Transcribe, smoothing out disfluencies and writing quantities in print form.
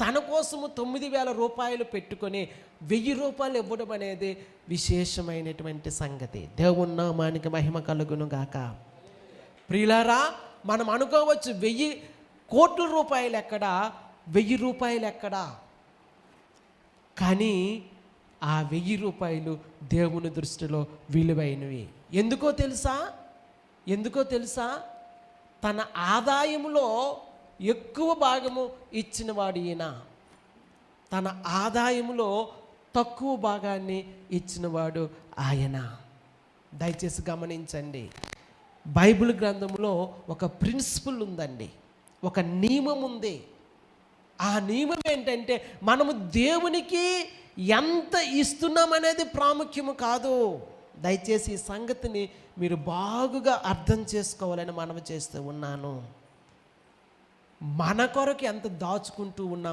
తన కోసము 9,000 రూపాయలు పెట్టుకొని 1,000 రూపాయలు ఇవ్వడం అనేది విశేషమైనటువంటి సంగతి. దేవుని నామానికి మహిమ కలుగును గాక. ప్రియులారా, మనం అనుకోవచ్చు 1,000 కోట్ల రూపాయలు ఎక్కడా, 1,000 రూపాయలు ఎక్కడా. కానీ ఆ 1,000 రూపాయలు దేవుని దృష్టిలో విలువైనవి. ఎందుకో తెలుసా? తన ఆదాయములో ఎక్కువ భాగము ఇచ్చినవాడు ఈయన, తన ఆదాయములో తక్కువ భాగాన్ని ఇచ్చినవాడు ఆయన. దయచేసి గమనించండి, బైబిల్ గ్రంథంలో ఒక ప్రిన్సిపల్ ఉందండి, ఒక నియమం ఉంది. ఆ నియమం ఏంటంటే, మనము దేవునికి ఎంత ఇస్తున్నామనేది ప్రాముఖ్యము కాదు. దయచేసి ఈ సంగతిని మీరు బాగుగా అర్థం చేసుకోవాలని మనవి చేస్తూ ఉన్నాను. మన కొరకు ఎంత దాచుకుంటూ ఉన్నాం